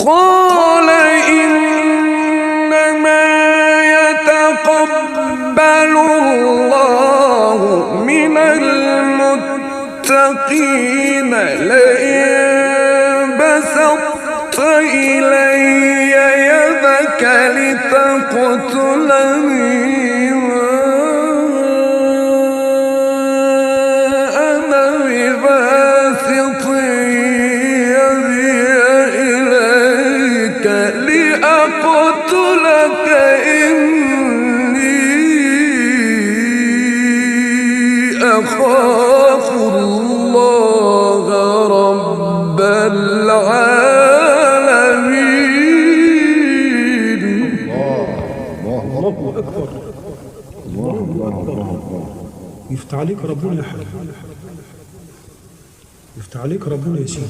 قال إنما يتقبل الله من المتقين لئن بسطت إلي يدك لتقتلني ما أنا بباسط يدي إليك لأقتلك إني أخاف الله رب العالمين. الله أكبر. الله. يفتح عليك ربنا يا حبيبي، يفتح عليك ربنا يا سيدي.